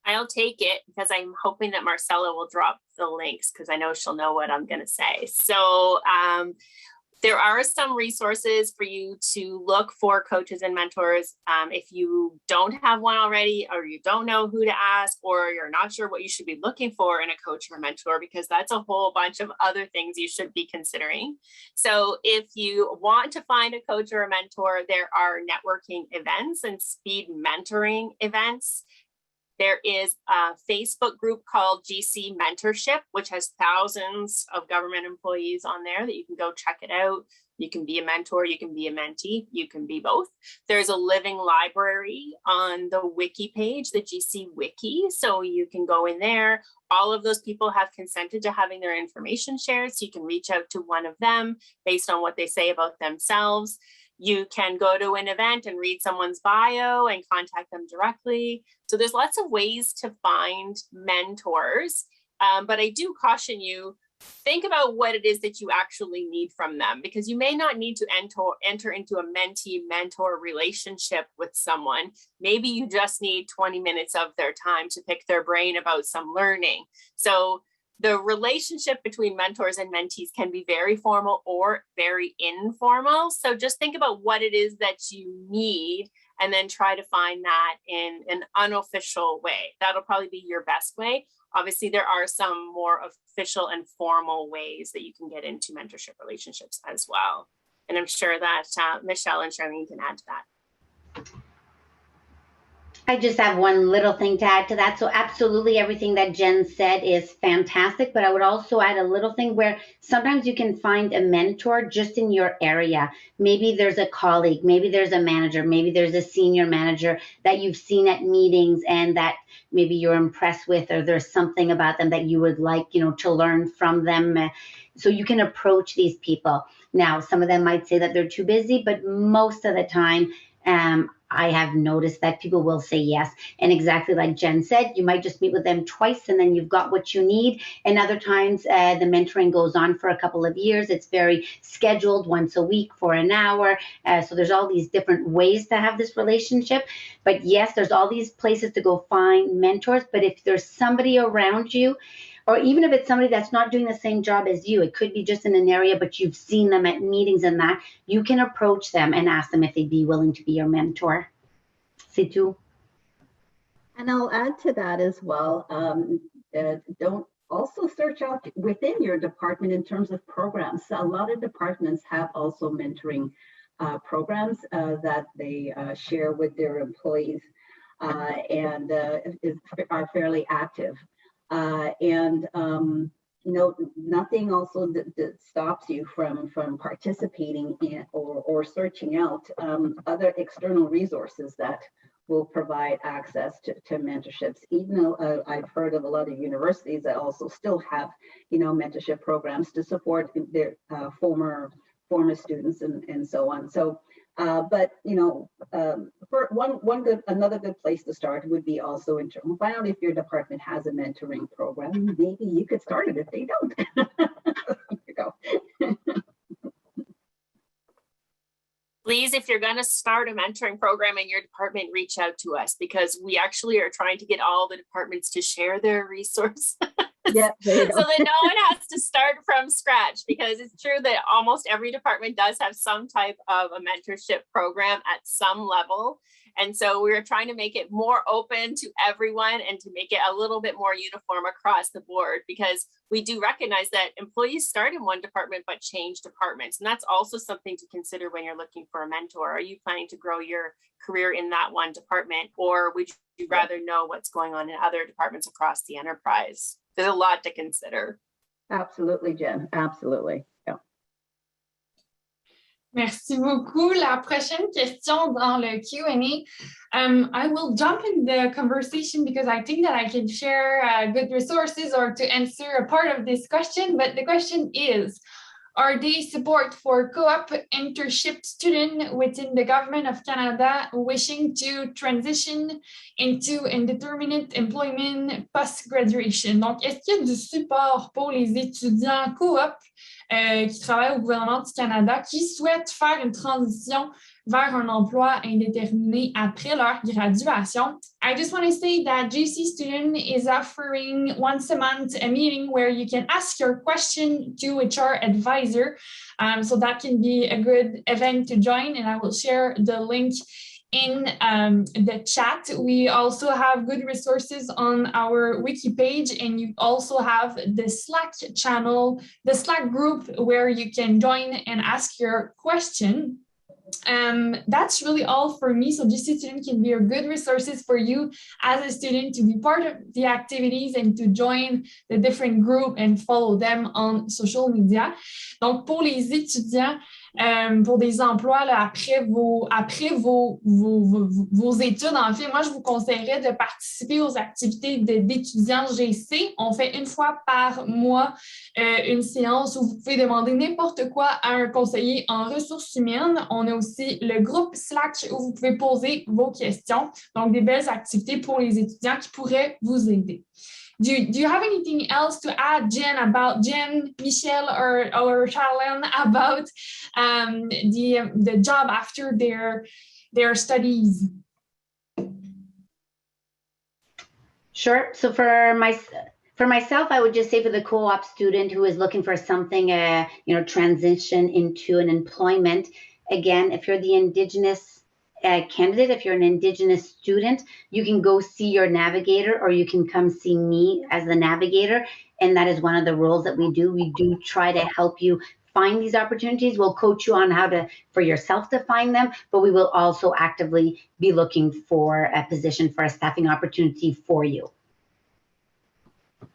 Speaker 4: I'll take it because I'm hoping that Marcella will drop the links because I know she'll know what I'm going to say. So There are some resources for you to look for coaches and mentors. If you don't have one already, or you don't know who to ask, or you're not sure what you should be looking for in a coach or mentor, because that's a whole bunch of other things you should be considering. So if you want to find a coach or a mentor, there are networking events and speed mentoring events. There is a Facebook group called GC Mentorship, which has thousands of government employees on there that you can go check it out. You can be a mentor, you can be a mentee, you can be both. There's a living library on the wiki page, the GC Wiki, so you can go in there. All of those people have consented to having their information shared, so you can reach out to one of them based on what they say about themselves. You can go to an event and read someone's bio and contact them directly. So there's lots of ways to find mentors, but I do caution you, think about what it is that you actually need from them, because you may not need to enter into a mentee-mentor relationship with someone. Maybe you just need 20 minutes of their time to pick their brain about some learning. So the relationship between mentors and mentees can be very formal or very informal. So just think about what it is that you need and then try to find that in an unofficial way. That'll probably be your best way. Obviously, there are some more official and formal ways that you can get into mentorship relationships as well. And I'm sure that Michelle and Charlene can add to that.
Speaker 2: I just have one little thing to add to that. So absolutely everything that Jen said is fantastic, but I would also add a little thing where sometimes you can find a mentor just in your area. Maybe there's a colleague, maybe there's a manager, maybe there's a senior manager that you've seen at meetings and that maybe you're impressed with, or there's something about them that you would like, to learn from them. So you can approach these people. Now, some of them might say that they're too busy, but most of the time, I have noticed that people will say yes. And exactly like Jen said, you might just meet with them twice and then you've got what you need. And other times the mentoring goes on for a couple of years. It's very scheduled, once a week for an hour. So there's all these different ways to have this relationship. But yes, there's all these places to go find mentors. But if there's somebody around you, or even if it's somebody that's not doing the same job as you, it could be just in an area, but you've seen them at meetings and that, you can approach them and ask them if they'd be willing to be your mentor. C'est tout.
Speaker 3: And I'll add to that as well. Don't also search out within your department in terms of programs. A lot of departments have also mentoring programs that they share with their employees and are fairly active. Nothing also that stops you from participating in or searching out other external resources that will provide access to mentorships. Even though I've heard of a lot of universities that also still have, mentorship programs to support their former students and so on. So, for another good place to start would be also find out if your department has a mentoring program. Maybe you could start it if they don't. There you go.
Speaker 4: Please, if you're going to start a mentoring program in your department, reach out to us, because we actually are trying to get all the departments to share their resource.
Speaker 3: Yeah,
Speaker 4: so that no one has to start from scratch, because it's true that almost every department does have some type of a mentorship program at some level. And so we're trying to make it more open to everyone and to make it a little bit more uniform across the board, because we do recognize that employees start in one department but change departments. And that's also something to consider when you're looking for a mentor. Are you planning to grow your career in that one department, or would you rather know what's going on in other departments across the enterprise? There's a lot to consider.
Speaker 3: Absolutely, Jen. Absolutely. Yeah.
Speaker 1: Merci beaucoup. La prochaine question dans le Q&A. I will jump in the conversation because I think that I can share good resources or to answer a part of this question. But the question is, are there support for co-op internship students within the Government of Canada wishing to transition into indeterminate employment post-graduation? Donc, est-ce qu'il y a du support pour les étudiants co-op qui travaillent au gouvernement du Canada qui souhaitent faire une transition vers un emploi indéterminé après leur graduation. I just want to say that GC Student is offering once a month a meeting where you can ask your question to HR advisor. So that can be a good event to join, and I will share the link in the chat. We also have good resources on our wiki page, and you also have the Slack channel, the Slack group where you can join and ask your question. That's really all for me. So GC Student can be a good resources for you as a student to be part of the activities and to join the different group and follow them on social media. Donc, pour les étudiants, pour des emplois là, après vos études, en fait, moi, je vous conseillerais de participer aux activités d'étudiants GC. On fait une fois par mois une séance où vous pouvez demander n'importe quoi à un conseiller en ressources humaines. On a aussi le groupe Slack où vous pouvez poser vos questions. Donc, des belles activités pour les étudiants qui pourraient vous aider. Do you have anything else to add, Jen, Michelle, or Charlene, about the job after their studies?
Speaker 2: Sure. So for myself, I would just say for the co-op student who is looking for something, transition into an employment. Again, if you're the Indigenous candidate, if you're an Indigenous student, you can go see your navigator, or you can come see me as the navigator. And that is one of the roles that we do. We do try to help you find these opportunities. We'll coach you on how for yourself to find them, but we will also actively be looking for a position for a staffing opportunity for you.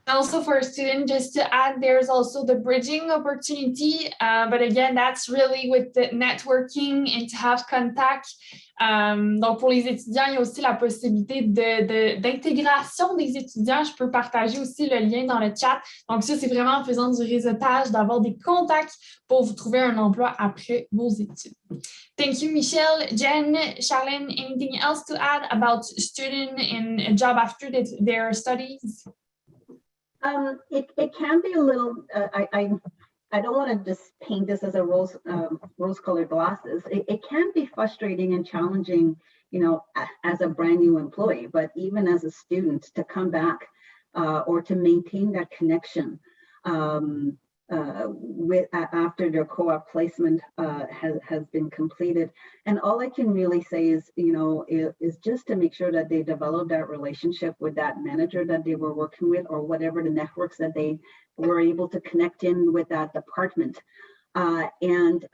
Speaker 1: Also for a student, just to add, there's also the bridging opportunity. But again, that's really with the networking and to have contact. Donc, pour les étudiants, il y a aussi la possibilité d'intégration des étudiants. Je peux partager aussi le lien dans le chat. Donc, ça, c'est vraiment en faisant du réseautage, d'avoir des contacts pour vous trouver un emploi après vos études. Thank you, Michelle. Jen, Charlene, anything else to add about student and a job after their studies?
Speaker 3: It can be a little. I don't want to just paint this as a rose-colored glasses. It can be frustrating and challenging, as a brand new employee. But even as a student, to come back or to maintain that connection after their co-op placement has been completed. And all I can really say is, is just to make sure that they develop that relationship with that manager that they were working with, or whatever the networks that they were able to connect in with that department, and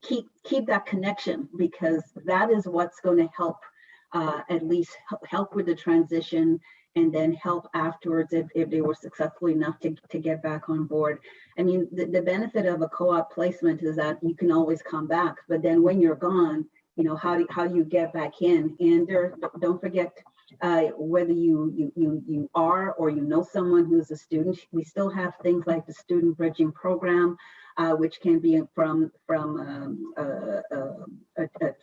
Speaker 3: keep that connection, because that is what's going to help at least help with the transition, and then help afterwards if they were successful enough to get back on board. I mean, the benefit of a co-op placement is that you can always come back, but then when you're gone, how do you get back in? And don't forget, whether you are or someone who's a student, we still have things like the student bridging program, which can be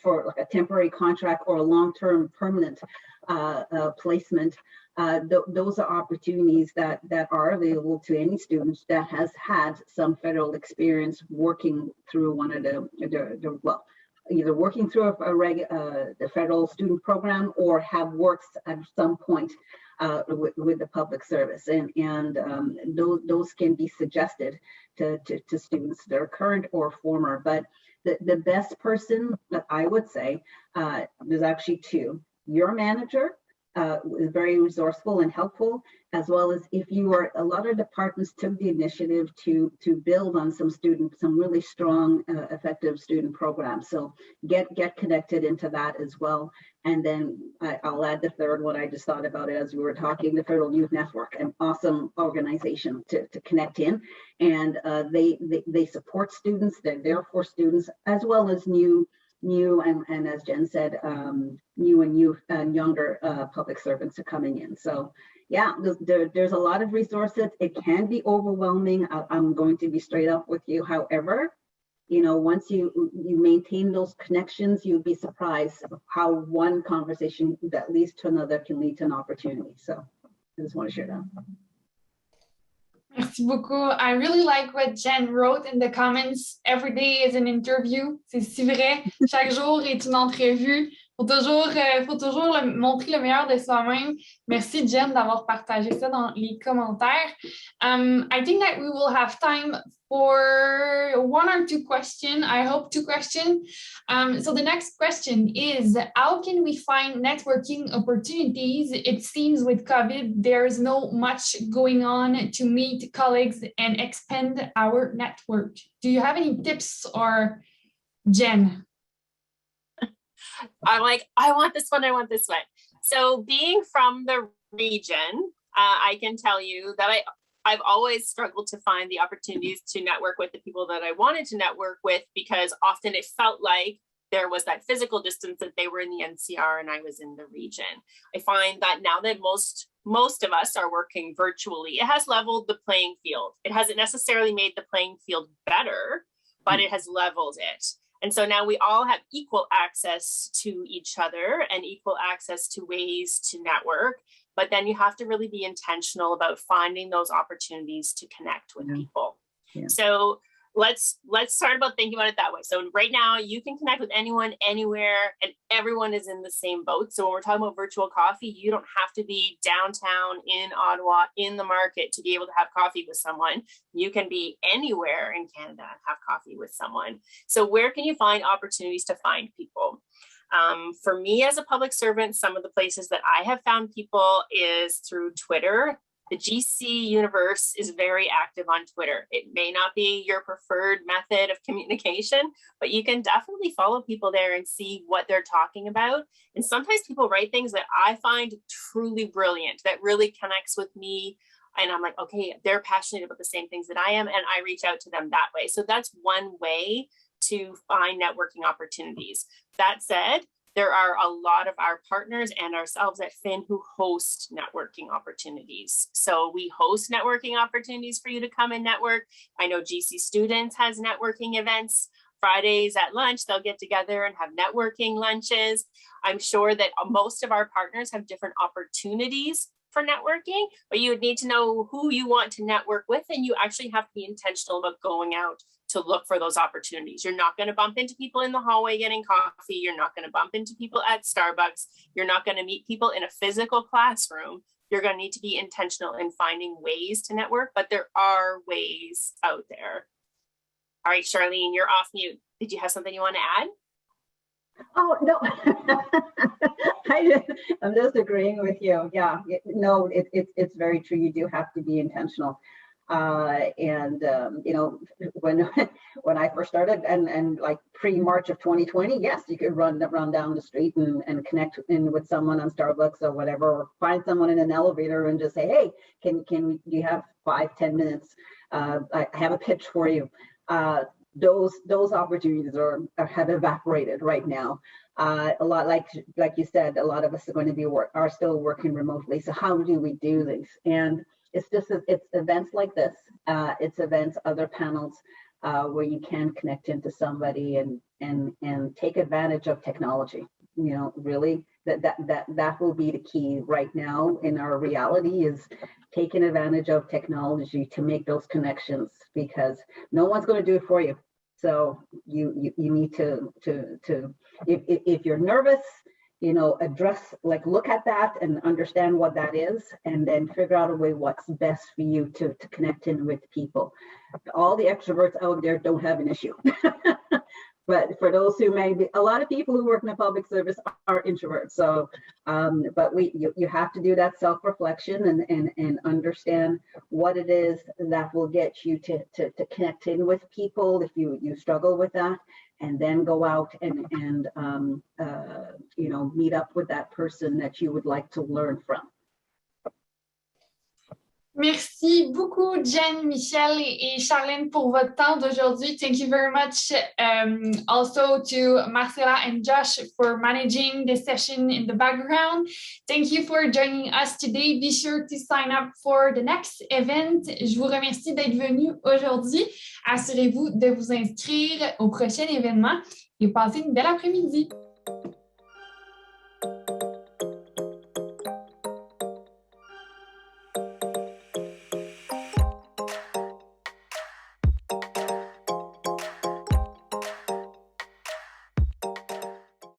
Speaker 3: for like a temporary contract or a long-term permanent placement. Those are opportunities that are available to any student that has had some federal experience working through one of either working through the federal student program, or have worked at some point with the public service, and those can be suggested to students that are current or former. But the best person that I would say, there's actually two: your manager is very resourceful and helpful, as well as if you are. A lot of departments took the initiative to build on some really strong, effective student programs. So get connected into that as well. And then I'll add the third one. I just thought about it as we were talking: the Federal Youth Network, an awesome organization to connect in, and they support students. They're there for students, as well as new and as Jen said, new and younger public servants are coming in. So yeah, there's a lot of resources. It can be overwhelming. I'm going to be straight up with you. However, once you maintain those connections, you'll be surprised how one conversation that leads to another can lead to an opportunity. So I just want to share that.
Speaker 1: Merci beaucoup. I really like what Jen wrote in the comments. Every day is an interview. C'est si vrai. Chaque jour est une entrevue. Faut toujours montrer le meilleur de soi-même. Merci, Jen, d'avoir partagé ça dans les commentaires. I think that we will have time for one or two questions. I hope two questions. So the next question is, how can we find networking opportunities? It seems with COVID, there's no much going on to meet colleagues and expand our network. Do you have any tips, or Jen?
Speaker 4: I'm like, I want this one. So being from the region, I can tell you that I've always struggled to find the opportunities to network with the people that I wanted to network with, because often it felt like there was that physical distance, that they were in the NCR and I was in the region. I find that now that most of us are working virtually, it has leveled the playing field. It hasn't necessarily made the playing field better, but it has leveled it. And so now we all have equal access to each other and equal access to ways to network. But then you have to really be intentional about finding those opportunities to connect with people. Yeah. So let's start about thinking about it that way. So right now you can connect with anyone, anywhere, and everyone is in the same boat. So when we're talking about virtual coffee, you don't have to be downtown in Ottawa in the market to be able to have coffee with someone. You can be anywhere in Canada and have coffee with someone. So where can you find opportunities to find people? For me as a public servant, some of the places that I have found people is through Twitter. The GC universe is very active on Twitter. It may not be your preferred method of communication, but you can definitely follow people there and see what they're talking about. And sometimes people write things that I find truly brilliant, that really connects with me. And I'm like, okay, they're passionate about the same things that I am, and I reach out to them that way. So that's one way to find networking opportunities. That said, there are a lot of our partners and ourselves at Finn who host networking opportunities. So we host networking opportunities for you to come and network. I know GC Students has networking events. Fridays at lunch, they'll get together and have networking lunches. I'm sure that most of our partners have different opportunities for networking, but you would need to know who you want to network with, and you actually have to be intentional about going out to look for those opportunities. You're not going to bump into people in the hallway getting coffee. You're not going to bump into people at Starbucks. You're not going to meet people in a physical classroom. You're going to need to be intentional in finding ways to network, but there are ways out there. All right, Charlene, you're off mute. Did you have something you want to add?
Speaker 3: Oh, no, I'm just agreeing with you. Yeah, it's very true. You do have to be intentional. You know, when I first started and like pre-March of 2020, yes, you could run down the street and connect in with someone on Starbucks or whatever, or find someone in an elevator and just say, hey, do you have 5-10 minutes? I have a pitch for you. Those opportunities have evaporated right now. A lot, like you said, a lot of us are going to be are still working remotely. So how do we do this? And it's events like this. It's events, other panels where you can connect into somebody and take advantage of technology. You know, really, that will be the key right now in our reality, is taking advantage of technology to make those connections, because no one's going to do it for you. So you need to if you're nervous, you know, look at that and understand what that is, and then figure out a way what's best for you to connect in with people. All the extroverts out there don't have an issue. But for those who may be, a lot of people who work in the public service are introverts. So, but you have to do that self-reflection and understand what it is that will get you to connect in with people if you struggle with that, and then go out and you know, meet up with that person that you would like to learn from.
Speaker 1: Merci beaucoup, Jen, Michelle et Charlene, pour votre temps d'aujourd'hui. Thank you very much also to Marcella and Josh for managing the session in the background. Thank you for joining us today. Be sure to sign up for the next event. Je vous remercie d'être venu aujourd'hui. Assurez-vous de vous inscrire au prochain événement et passez une belle après-midi.